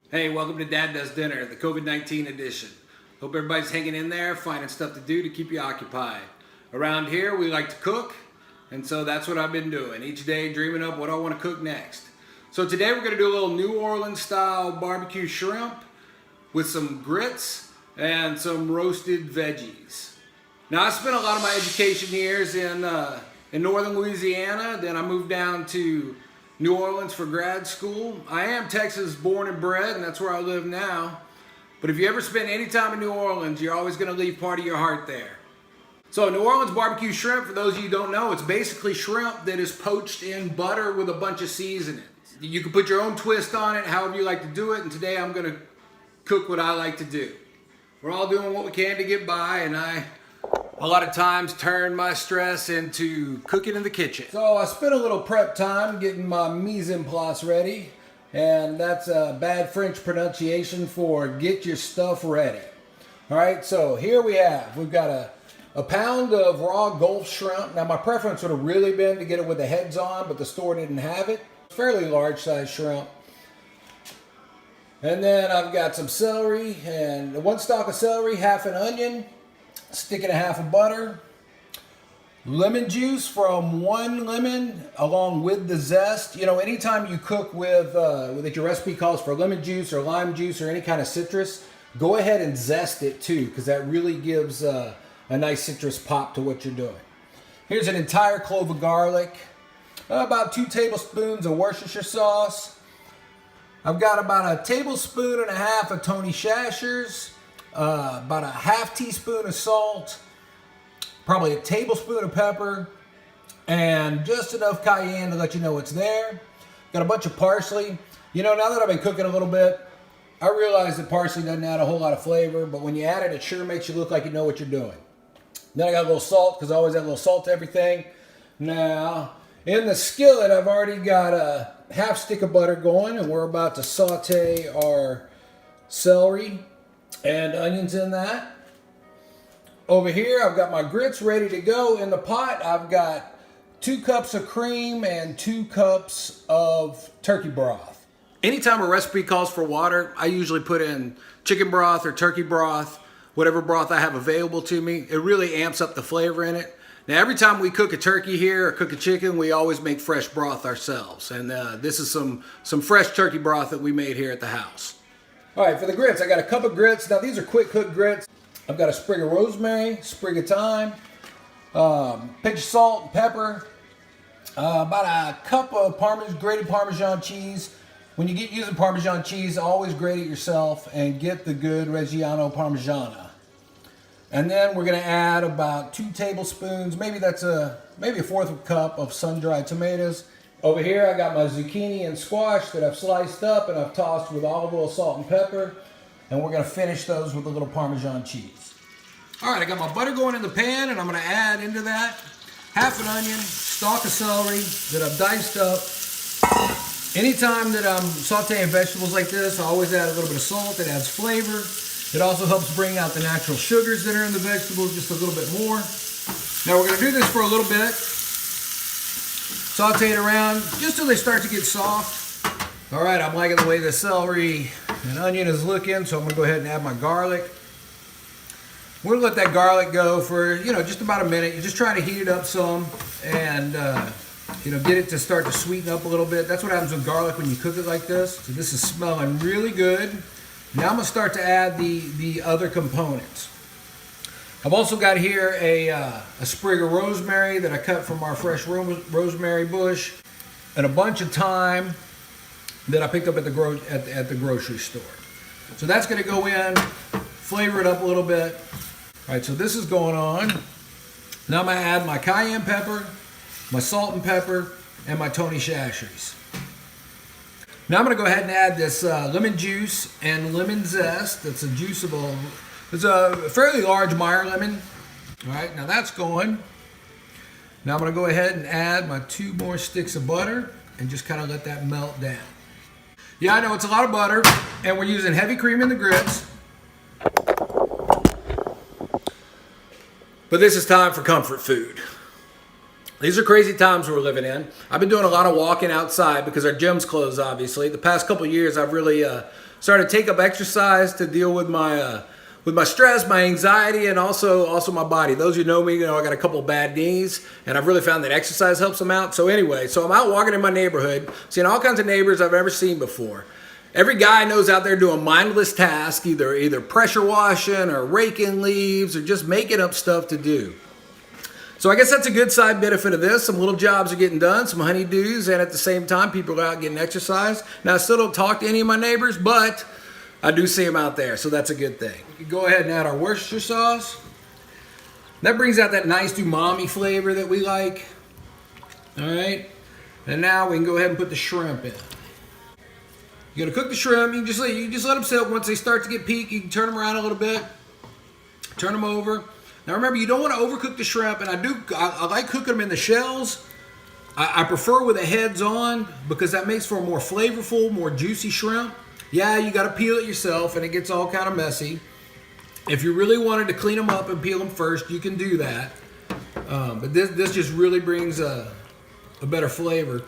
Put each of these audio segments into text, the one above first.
Hey, welcome to Dad Does Dinner, the COVID-19 edition. Hope everybody's hanging in there, finding stuff to do to keep you occupied. Around here, we like to cook, and so that's what I've been doing. Each day, dreaming up what I want to cook next. So today, we're going to do a little New Orleans style barbecue shrimp with some grits and some roasted veggies. Now, I spent a lot of my education years in northern Louisiana. Then I moved down to New Orleans for grad school. I am Texas born and bred, and that's where I live now. But if you ever spend any time in New Orleans, you're always going to leave part of your heart there. So New Orleans barbecue shrimp, for those of you who don't know, it's basically shrimp that is poached in butter with a bunch of seasonings. You can put your own twist on it, however you like to do it, and today I'm going to cook what I like to do. We're all doing what we can to get by, and I a lot of times turn my stress into cooking in the kitchen. So I spent a little prep time getting my mise en place ready, and that's a bad French pronunciation for get your stuff ready. All right, so here we've got a pound of raw Gulf shrimp. Now my preference would have really been to get it with the heads on, but the store didn't have it. Fairly large size shrimp. And then I've got some celery and one stalk of celery, half an onion, stick and a half of butter, lemon juice from one lemon along with the zest. You know, anytime you cook with that your recipe calls for lemon juice or lime juice or any kind of citrus, go ahead and zest it too, because that really gives a nice citrus pop to what you're doing. Here's an entire clove of garlic, about 2 tablespoons of Worcestershire sauce. I've got about a tablespoon and a half of Tony Chacher's, about a half teaspoon of salt, probably a tablespoon of pepper, and just enough cayenne to let you know it's there. Got a bunch of parsley. You know, now that I've been cooking a little bit, I realize that parsley doesn't add a whole lot of flavor, but when you add it, it sure makes you look like you know what you're doing. Then I got a little salt, because I always add a little salt to everything. Now, in the skillet, I've already got a half stick of butter going, and we're about to saute our celery and onions in that. Over here, I've got my grits ready to go. In the pot, I've got 2 cups of cream and 2 cups of turkey broth. Anytime a recipe calls for water, I usually put in chicken broth or turkey broth, whatever broth I have available to me. It really amps up the flavor in it. Now, every time we cook a turkey here or cook a chicken, we always make fresh broth ourselves. And this is some fresh turkey broth that we made here at the house. All right, for the grits, I got a cup of grits. Now, these are quick cook grits. I've got a sprig of rosemary, sprig of thyme, pinch of salt and pepper, about a cup of grated Parmesan cheese. When you get using Parmesan cheese, always grate it yourself and get the good Reggiano Parmigiana. And then we're going to add about 2 tablespoons, maybe a fourth of a cup of sun-dried tomatoes. Over here, I got my zucchini and squash that I've sliced up and I've tossed with olive oil, salt, and pepper. And we're going to finish those with a little Parmesan cheese. All right, I got my butter going in the pan, and I'm going to add into that half an onion, stalk of celery that I've diced up. Anytime that I'm sauteing vegetables like this, I always add a little bit of salt. It adds flavor. It also helps bring out the natural sugars that are in the vegetables just a little bit more. Now we're going to do this for a little bit. Saute it around just till they start to get soft. All right, I'm liking the way the celery and onion is looking, so I'm going to go ahead and add my garlic. We're going to let that garlic go for, just about a minute. You're just trying to heat it up some and, get it to start to sweeten up a little bit. That's what happens with garlic when you cook it like this. So this is smelling really good. Now I'm going to start to add the other components. I've also got here a sprig of rosemary that I cut from our fresh rosemary bush, and a bunch of thyme that I picked up at the grocery store. So that's going to go in, flavor it up a little bit. All right, so this is going on. Now I'm going to add my cayenne pepper, my salt and pepper, and my Tony Chacher's. Now I'm going to go ahead and add this lemon juice and lemon zest. That's a juiceable. It's a fairly large Meyer lemon. All right, now that's going. Now I'm going to go ahead and add my 2 more sticks of butter and just kind of let that melt down. Yeah, I know it's a lot of butter, and we're using heavy cream in the grits. But this is time for comfort food. These are crazy times we're living in. I've been doing a lot of walking outside because our gym's closed, obviously. The past couple of years, I've really started to take up exercise to deal with my stress, my anxiety, and also my body. Those who know me, you know I got a couple of bad knees, and I've really found that exercise helps them out. So anyway, so I'm out walking in my neighborhood, seeing all kinds of neighbors I've ever seen before. Every guy I know is out there doing mindless tasks, either pressure washing or raking leaves or just making up stuff to do. So I guess that's a good side benefit of this. Some little jobs are getting done, some honeydews, and at the same time, people are out getting exercise. Now, I still don't talk to any of my neighbors, but I do see them out there, so that's a good thing. We can go ahead and add our Worcestershire sauce. That brings out that nice umami flavor that we like. All right, and now we can go ahead and put the shrimp in. You're gonna cook the shrimp. You just let them sit. Once they start to get peak, you can turn them around a little bit. Turn them over. Now remember, you don't want to overcook the shrimp, and I like cooking them in the shells. I prefer with the heads on because that makes for a more flavorful, more juicy shrimp. Yeah, you got to peel it yourself, and it gets all kind of messy. If you really wanted to clean them up and peel them first, you can do that. But this just really brings a better flavor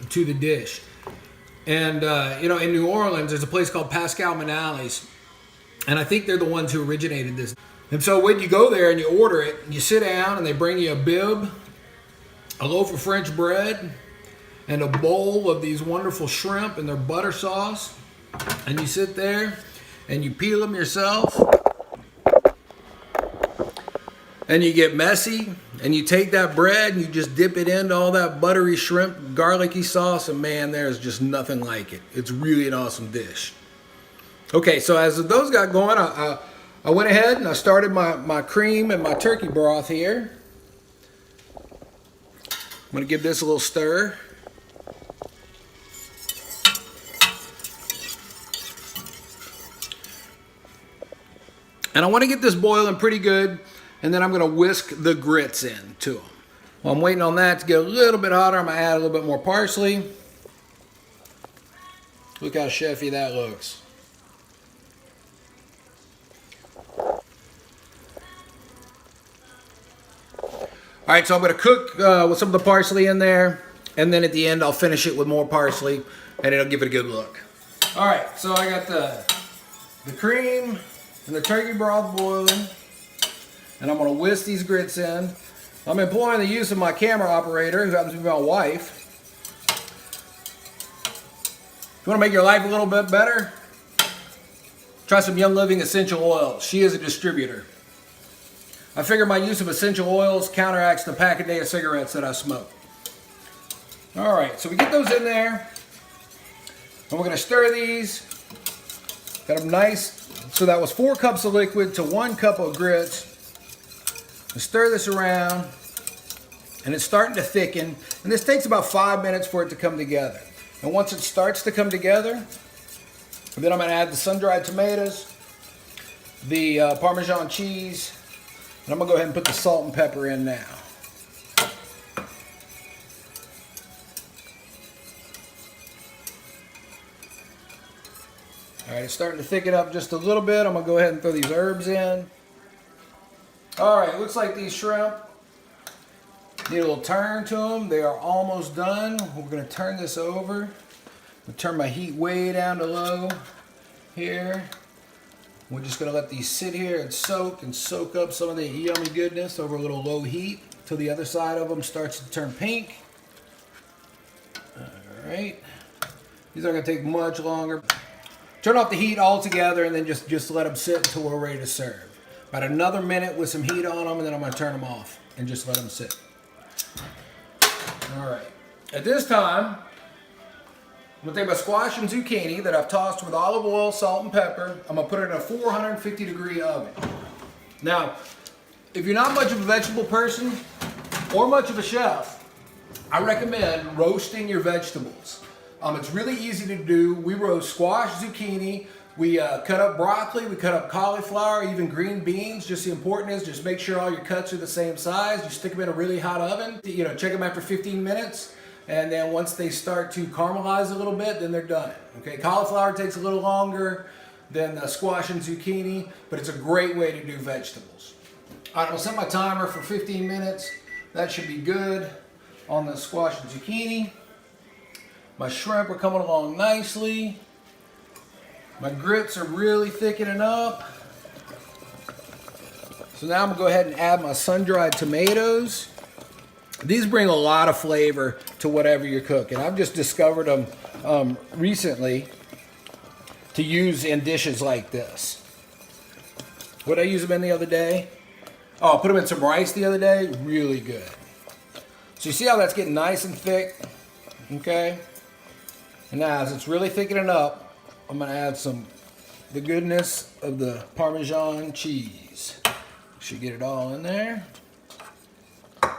to the dish. And you know, in New Orleans, there's a place called Pascal Manali's, and I think they're the ones who originated this. And so when you go there and you order it, you sit down and they bring you a bib, a loaf of French bread, and a bowl of these wonderful shrimp and their butter sauce. And you sit there and you peel them yourself. And you get messy and you take that bread and you just dip it into all that buttery shrimp, garlicky sauce, and man, there's just nothing like it. It's really an awesome dish. Okay, so as those got going, I went ahead and I started my cream and my turkey broth here. I'm going to give this a little stir. And I want to get this boiling pretty good, and then I'm going to whisk the grits in to them. While I'm waiting on that to get a little bit hotter, I'm going to add a little bit more parsley. Look how chefy that looks. All right, so I'm going to cook with some of the parsley in there, and then at the end I'll finish it with more parsley, and it'll give it a good look. All right, so I got the cream and the turkey broth boiling, and I'm going to whisk these grits in. I'm employing the use of my camera operator, who happens to be my wife. If you want to make your life a little bit better, try some Young Living essential oils. She is a distributor. I figure my use of essential oils counteracts the pack a day of cigarettes that I smoke. All right, so we get those in there, and we're going to stir these. Got them nice. So that was 4 cups of liquid to 1 cup of grits. And stir this around, and it's starting to thicken. And this takes about 5 minutes for it to come together. And once it starts to come together, then I'm going to add the sun-dried tomatoes, the Parmesan cheese, and I'm going to go ahead and put the salt and pepper in now. All right, it's starting to thicken up just a little bit. I'm going to go ahead and throw these herbs in. All right, looks like these shrimp need a little turn to them. They are almost done. We're going to turn this over. I'm going to turn my heat way down to low here. We're just going to let these sit here and soak up some of the yummy goodness over a little low heat till the other side of them starts to turn pink. All right. These aren't going to take much longer. Turn off the heat altogether and then just let them sit until we're ready to serve. About another minute with some heat on them, and then I'm going to turn them off and just let them sit. All right. At this time, I'm going to take my squash and zucchini that I've tossed with olive oil, salt, and pepper. I'm going to put it in a 450-degree oven. Now, if you're not much of a vegetable person or much of a chef, I recommend roasting your vegetables. It's really easy to do. We roast squash, zucchini, we cut up broccoli, we cut up cauliflower, even green beans. Just the important is just make sure all your cuts are the same size. You stick them in a really hot oven. You know, check them after 15 minutes. And then once they start to caramelize a little bit, then they're done. Okay, cauliflower takes a little longer than the squash and zucchini, but it's a great way to do vegetables. All right, I'll set my timer for 15 minutes. That should be good on the squash and zucchini. My shrimp are coming along nicely. My grits are really thickening up. So now I'm gonna go ahead and add my sun-dried tomatoes. These bring a lot of flavor to whatever you're cooking. I've just discovered them recently to use in dishes like this. What did I use them in the other day? Oh, I put them in some rice the other day. Really good. So you see how that's getting nice and thick? Okay. And now as it's really thickening up, I'm gonna add the goodness of the Parmesan cheese. Should get it all in there. All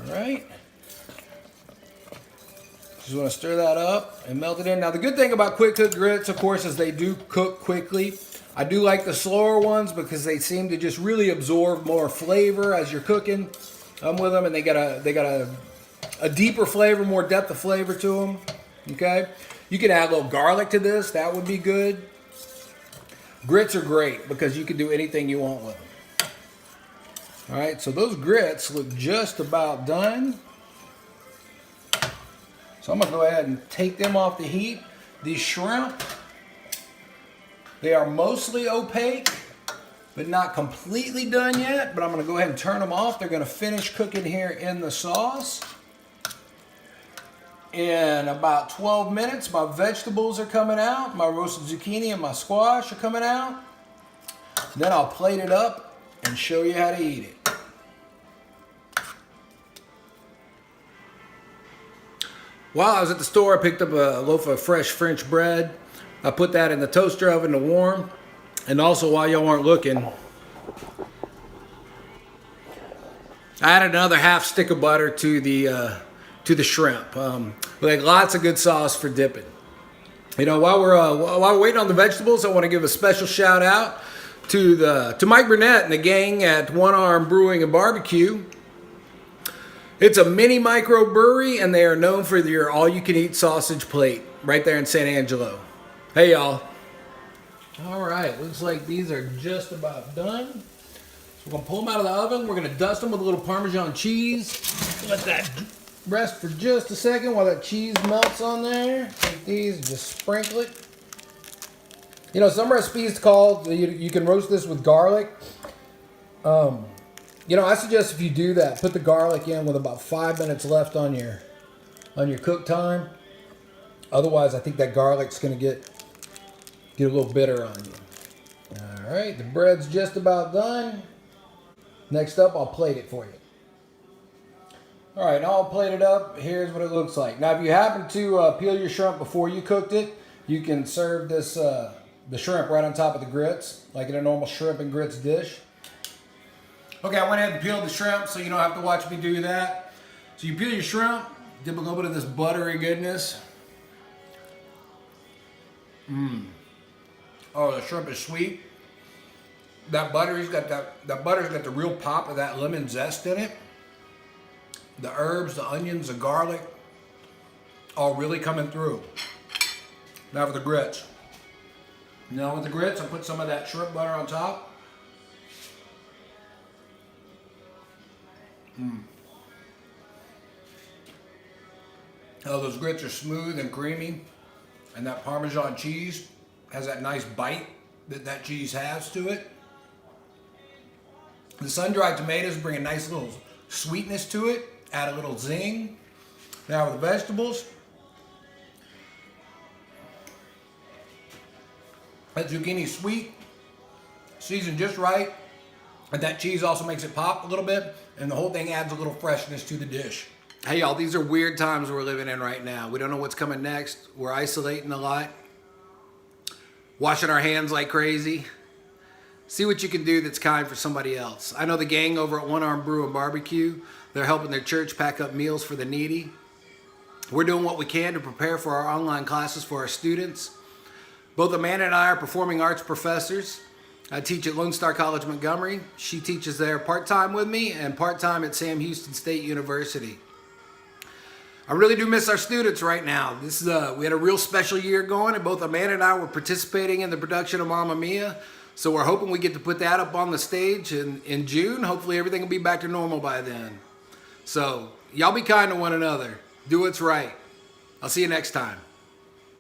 right. Just want to stir that up and melt it in. Now the good thing about quick cook grits, of course, is they do cook quickly. I do like the slower ones because they seem to just really absorb more flavor as you're cooking with them, and they got a deeper flavor, more depth of flavor to them. Okay. You can add a little garlic to this. That would be good. Grits are great because you can do anything you want with them. All right, so those grits look just about done. So I'm gonna go ahead and take them off the heat. These shrimp, they are mostly opaque, but not completely done yet, but I'm gonna go ahead and turn them off. They're gonna finish cooking here in the sauce. In about 12 minutes, my vegetables are coming out. My roasted zucchini and my squash are coming out. Then I'll plate it up and show you how to eat it. While I was at the store, I picked up a loaf of fresh French bread. I put that in the toaster oven to warm. And also, while y'all aren't looking, I added another half stick of butter to the shrimp. Like lots of good sauce for dipping. You know, while we're waiting on the vegetables, I want to give a special shout out to Mike Burnett and the gang at One Arm Brewing and Barbecue. It's a mini micro brewery, and they are known for their all-you-can-eat sausage plate right there in San Angelo. Hey, y'all. All right, looks like these are just about done. So we're gonna pull them out of the oven. We're gonna dust them with a little Parmesan cheese. Let that rest for just a second while that cheese melts on there. Take these and just sprinkle it. You know, some recipes called, you can roast this with garlic. You know, I suggest if you do that, put the garlic in with about 5 minutes left on your cook time. Otherwise, I think that garlic's going to get a little bitter on you. All right, the bread's just about done. Next up, I'll plate it for you. All right, all plated up. Here's what it looks like. Now, if you happen to peel your shrimp before you cooked it, you can serve this the shrimp right on top of the grits, like in a normal shrimp and grits dish. Okay, I went ahead and peeled the shrimp, so you don't have to watch me do that. So you peel your shrimp, dip a little bit of this buttery goodness. Oh, the shrimp is sweet. That butter's got the real pop of that lemon zest in it. The herbs, the onions, the garlic, all really coming through. Now for the grits. Now with the grits, I put some of that shrimp butter on top. Oh, those grits are smooth and creamy, and that Parmesan cheese has that nice bite that cheese has to it. The sun-dried tomatoes bring a nice little sweetness to it, add a little zing. Now with the vegetables, that zucchini's sweet, seasoned just right, and that cheese also makes it pop a little bit, and the whole thing adds a little freshness to the dish. Hey y'all, these are weird times we're living in right now. We don't know what's coming next. We're isolating a lot, washing our hands like crazy. See what you can do that's kind for somebody else. I know the gang over at One Arm Brew and Barbecue, they're helping their church pack up meals for the needy. We're doing what we can to prepare for our online classes for our students. Both Amanda and I are performing arts professors. I teach at Lone Star College Montgomery. She teaches there part-time with me and part-time at Sam Houston State University. I really do miss our students right now. We had a real special year going, and both Amanda and I were participating in the production of Mamma Mia. So we're hoping we get to put that up on the stage in June. Hopefully everything will be back to normal by then. So y'all be kind to one another. Do what's right. I'll see you next time.